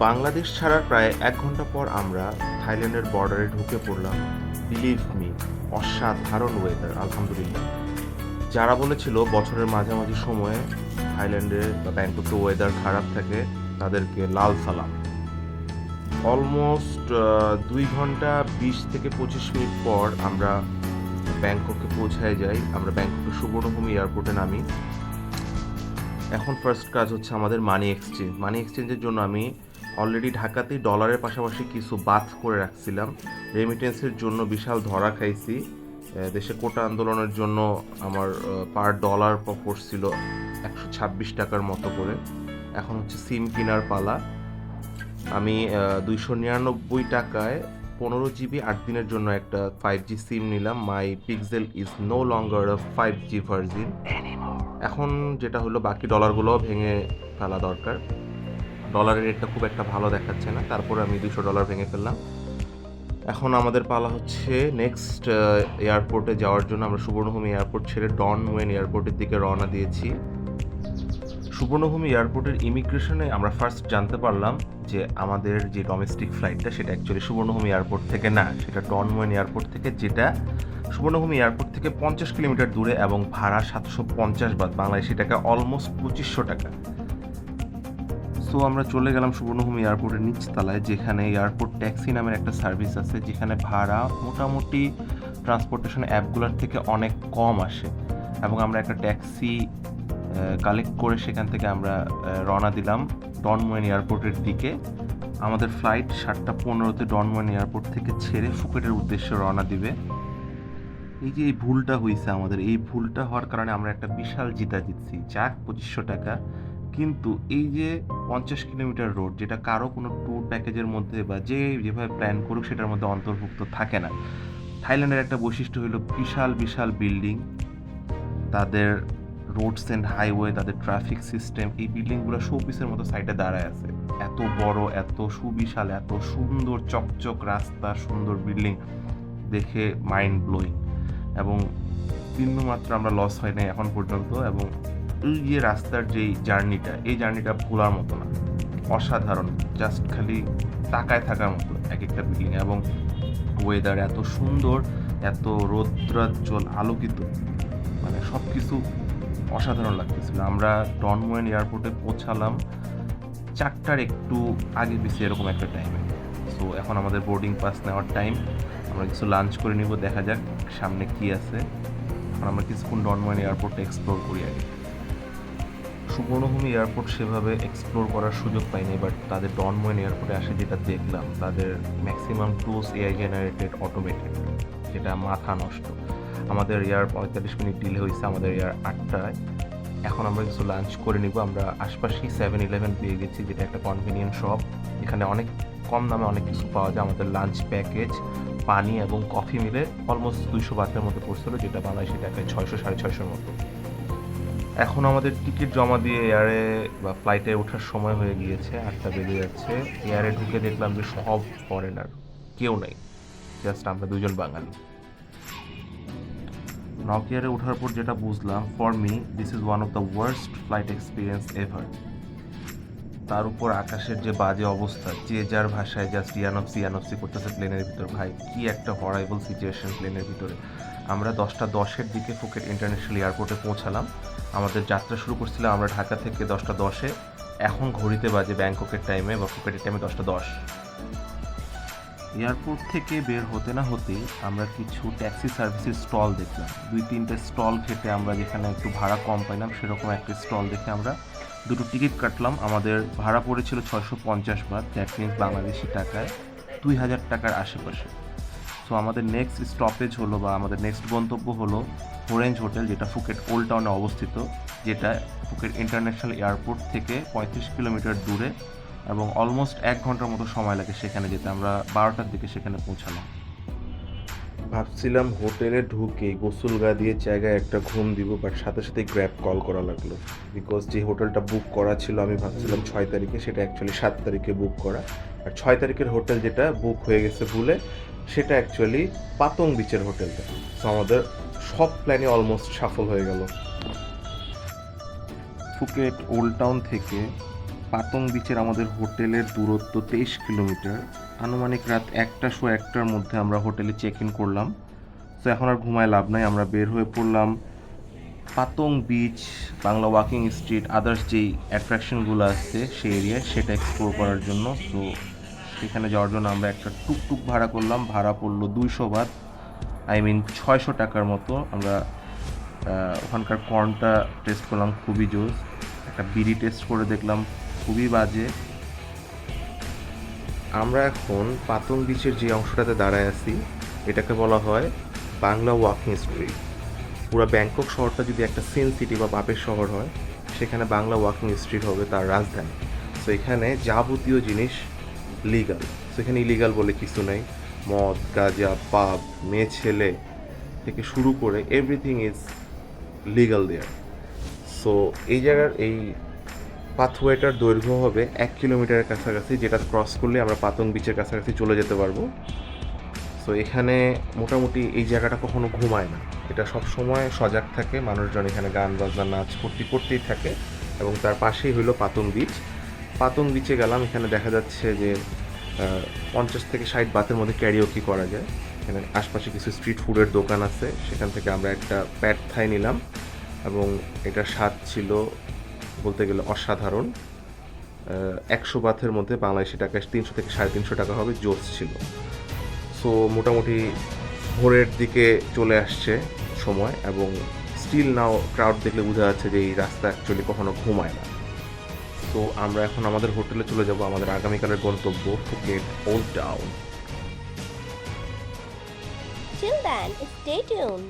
বাংলাদেশ ছাড়ার প্রায় ১ ঘন্টা পর আমরা থাইল্যান্ডের বর্ডারে ঢুকে পড়লাম। বিলিভ মি, অসাধারণ ওয়েদার, আলহামদুলিল্লাহ। যারা বলেছিল বছরের মাঝামাঝি সময়ে থাইল্যান্ডে বা ব্যাংককে ওয়েদার খারাপ থাকে, তাদেরকে লাল সালাম। অলমোস্ট ২ ঘন্টা ২০ থেকে ২৫ মিনিট পর আমরা ব্যাংককে পৌঁছায় যাই। আমরা ব্যাংককের সুবর্ণভূমি এয়ারপোর্টে নামি। এখন ফার্স্ট কাজ হচ্ছে আমাদের মানি এক্সচেঞ্জ। মানি এক্সচেঞ্জের জন্য আমি অলরেডি ঢাকাতেই ডলারের পাশাপাশি কিছু বাথ করে রাখছিলাম। রেমিটেন্সের জন্য বিশাল ধরা খাইছি। দেশে কোটা আন্দোলনের জন্য আমার পার ডলার পড়ছিল ১২৬ টাকার মতো করে। এখন হচ্ছে সিম কেনার পালা। আমি ২৯৯ টাকায় ১৫ জিবি ৮ দিনের জন্য একটা 5G সিম নিলাম। My Pixel is no longer a 5G virgin. এখন যেটা হলো, বাকি ডলারগুলোও ভেঙে ফেলা দরকার। ডলারের রেটটা খুব একটা ভালো দেখাচ্ছে না, তারপরে আমি $200 ভেঙে ফেললাম। এখন আমাদের পালা হচ্ছে নেক্সট এয়ারপোর্টে যাওয়ার জন্য। আমরা সুবর্ণভূমি এয়ারপোর্ট ছেড়ে ডন মুয়েন এয়ারপোর্টের দিকে রওনা দিয়েছি। সুবর্ণভূমি এয়ারপোর্টের ইমিগ্রেশনে আমরা ফার্স্ট জানতে পারলাম যে আমাদের যে ডোমেস্টিক ফ্লাইটটা সেটা অ্যাকচুয়ালি সুবর্ণভূমি এয়ারপোর্ট থেকে না, সেটা ডন মুয়েন এয়ারপোর্ট থেকে, যেটা সুবর্ণভূমি এয়ারপোর্ট থেকে 50 কিলোমিটার দূরে এবং ভাড়া 750 বাদ, বাংলাদেশি টাকা অলমোস্ট 2500 টাকা। সো আমরা চলে গেলাম সুবর্ণভূমি এয়ারপোর্টের নিচতলায়, যেখানে এয়ারপোর্ট ট্যাক্সি নামের একটা সার্ভিস আছে, যেখানে ভাড়া মোটামুটি ট্রান্সপোর্টেশন অ্যাপগুলোর থেকে অনেক কম আসে। এবং আমরা একটা ট্যাক্সি কালেক্ট করে সেখান থেকে আমরা রওনা দিলাম ডন মুয়েন এয়ারপোর্টের দিকে। আমাদের ফ্লাইট 7:15-তে ডন মুয়েন এয়ারপোর্ট থেকে ছেড়ে ফুকেটের উদ্দেশ্যে রওনা দিবে। এই যে এই ভুলটা হয়েছে আমাদের, এই ভুলটা হওয়ার কারণে আমরা একটা বিশাল জিতা জিতছি, যাক 2500 টাকা। কিন্তু এই যে 50 কিলোমিটার রোড, যেটা কারো কোনো ট্যুর প্যাকেজের মধ্যে বা যেভাবে প্ল্যান করুক সেটার মধ্যে অন্তর্ভুক্ত থাকে না। থাইল্যান্ডের একটা বৈশিষ্ট্য হলো বিশাল বিশাল বিল্ডিং, তাদের রোডস অ্যান্ড হাইওয়ে, তাদের ট্রাফিক সিস্টেম, এই বিল্ডিংগুলো শোপিসের মতো সাইডে দাঁড়ায় আছে। এত বড়, এত সুবিশাল, এত সুন্দর চকচক রাস্তা, সুন্দর বিল্ডিং দেখে মাইন্ড ব্লোয়িং। এবং বিন্দুমাত্র আমরা লস হয় নাই এখন পর্যন্ত। এবং এই যে রাস্তার যেই জার্নিটা, এই জার্নিটা ভোলার মতো না, অসাধারণ। জাস্ট খালি তাকায় থাকার মতো এক একটা বিল্ডিং। এবং ওয়েদার এত সুন্দর, এত রৌদ্রাজ্জ্বল আলোকিত, মানে সব কিছু অসাধারণ লাগতেছিল। আমরা ডন মুয়েন এয়ারপোর্টে পৌঁছালাম 4টার একটু আগে পিছিয়ে এরকম একটা টাইমে। সো এখন আমাদের বোর্ডিং পাস নেওয়ার টাইম। আমরা কিছু লাঞ্চ করে নিব, দেখা যাক সামনে কি আছে। এখন আমরা কিছুক্ষণ ডন মুয়েন এয়ারপোর্টে এক্সপ্লোর করি আগে। সুবর্ণভূমি এয়ারপোর্ট সেভাবে এক্সপ্লোর করার সুযোগ পাইনি, বাট তাদের ডন মুয়েন এয়ারপোর্টে আসে যেটা দেখলাম, তাদের maximum tools AI generated, automated, যেটা মাথা নষ্ট। আমাদের এয়ার 45 মিনিট ডিলে হয়েছে, আমাদের এয়ার 8টায়। এখন আমরা কিছু লাঞ্চ করে নিব। আমরা আশপাশেই 7-11 পেয়ে গেছি, যেটা একটা কনভিনিয়েন্ট শপ। এখানে অনেক কম দামে অনেক কিছু পাওয়া যায়। আমাদের লাঞ্চ প্যাকেজ, পানি এবং কফি মিলে অলমোস্ট 200 বাতের মতো পড়ছিল, যেটা বাংলাদেশি টাকায় 600-650 মতো। এখন আমাদের টিকিট জমা দিয়ে এয়ারে বা ফ্লাইটে ওঠার সময় হয়ে গিয়েছে, 8টা বেজে যাচ্ছে। এয়ারে ঢুকে দেখলাম যে সব ফরেনার, কেউ নাই, জাস্ট আমরা দুজন বাঙালি। নকিয়ারে ওঠার পর যেটা বুঝলাম, for me this is one of the worst flight experience ever. তার উপর আকাশের যে বাজে অবস্থা, যে যার ভাষায় জাস্ট ইয়ানফসি করতেছে প্লেনের ভিতর। ভাই, কি একটা হরাইবল সিচুয়েশন প্লেনের ভিতরে। আমরা 10টা 10-এর দিকে ফুকেট ইন্টারন্যাশনাল এয়ারপোর্টে পৌঁছালাম। আমাদের যাত্রা শুরু করছিলাম আমরা ঢাকা থেকে 10টা 10-এ। এখন ঘড়িতে বাজে ব্যাংককের টাইমে বা ফুকেটের টাইমে 10টা 10। এয়ারপোর্ট থেকে বের হতে না হতেই আমরা কিছু ট্যাক্সি সার্ভিসের স্টল দেখলাম। 2-3টে স্টল খেতে আমরা যেখানে একটু ভাড়া কম পাইলাম, সেরকম একটা স্টল দেখে আমরা দুটো টিকিট কাটলাম। আমাদের ভাড়া পড়েছিল 650 বাত, দ্যাট মিনস বাংলাদেশি টাকায় 2000 টাকার আশেপাশে। সো আমাদের নেক্সট স্টপেজ হলো, বা আমাদের নেক্সট গন্তব্য হলো অরেঞ্জ হোটেল, যেটা ফুকেট ওল্ড টাউনে অবস্থিত, যেটা ফুকেট ইন্টারন্যাশনাল এয়ারপোর্ট থেকে 35 কিলোমিটার দূরে এবং অলমোস্ট 1 ঘন্টার মতো সময় লাগে সেখানে যেতে। আমরা 12টার দিকে সেখানে পৌঁছালাম। ভাবছিলাম হোটেলে ঢুকে গোসল গা দিয়ে জায়গায় একটা ঘুম দিব, বাট সাথে সাথে গ্র্যাব কল করা লাগলো। বিকজ যে হোটেলটা বুক করা ছিল আমি ভাবছিলাম 6 তারিখে, সেটা অ্যাকচুয়ালি 7 তারিখে বুক করা। আর 6 তারিখের হোটেল যেটা বুক হয়ে গেছে ভুলে, সেটা অ্যাকচুয়ালি পাতং বিচের হোটেলটা। সো আমাদের সব প্ল্যানই অলমোস্ট সফল হয়ে গেল। ফুকেট ওল্ড টাউন থেকে পাতং বিচের আমাদের হোটেলের দূরত্ব 23 কিলোমিটার। আনুমানিক রাত 1টার মধ্যে আমরা হোটেলে চেক ইন করলাম। তো এখন আর ঘুমায় লাভ নাই, আমরা বের হয়ে পড়লাম Patong beach, Bangla walking street, others যেই অ্যাট্রাকশনগুলো আছে সেই এরিয়ায় সেটা এক্সপ্লোর করার জন্য। সো সেখানে যাওয়ার জন্য আমরা একটা টুকটুক ভাড়া করলাম, ভাড়া পড়লো 200 বাত, আই মিন 600 টাকার মতো। আমরা ওখানকার কর্নটা টেস্ট করলাম, খুবই জোস। একটা বিড়ি টেস্ট করে দেখলাম, খুবই বাজে। আমরা এখন পাতং বিচের যে অংশটাতে দাঁড়ায় আছি এটাকে বলা হয় বাংলা ওয়াকিং স্ট্রিট। পুরো ব্যাংকক শহরটা যদি একটা সিন সিটি বা বাপের শহর হয়, সেখানে বাংলা ওয়াকিং স্ট্রিট হবে তার রাজধানী। সো এখানে যাবতীয় জিনিস লিগাল। সো এখানে ইলিগাল বলে কিছু নেই। মদ, গাঁজা, পাব, মেয়ে ছেলে থেকে শুরু করে everything is legal there. So এই জায়গার এই পাথওয়েটার দৈর্ঘ্য হবে 1 কিলোমিটারের কাছাকাছি, যেটা ক্রস করলে আমরা পাতং বিচের কাছাকাছি চলে যেতে পারবো। সো এখানে মোটামুটি এই জায়গাটা কখনো ঘুমায় না, এটা সব সময় সজাগ থাকে। মানুষজন এখানে গান বাজনা নাচ করতেই থাকে। এবং তার পাশেই হইলো পাতং বিচ। পাতং বিচে গেলাম, এখানে দেখা যাচ্ছে যে 50 থেকে 60 বাতের মধ্যে ক্যারিওকি করা যায়। এখানে আশপাশে কিছু স্ট্রিট ফুডের দোকান আছে, সেখান থেকে আমরা একটা প্যাড থাই নিলাম এবং এটার স্বাদ ছিল বলতে গেলে অসাধারণ। 100 বাথের মধ্যে বাংলাদেশি টাকায় 300 থেকে 350 টাকা হবে, জোস ছিল। সো মোটামুটি ভোরের দিকে চলে আসছে সময় এবং স্টিল নাও ক্রাউড দেখলে বোঝা যাচ্ছে যে এই রাস্তা অ্যাকচুয়ালি কখনো ঘুমায় না। তো আমরা এখন আমাদের হোটেলে চলে যাব, আমাদের আগামীকালের গন্তব্য Phuket old town. Till then, stay tuned.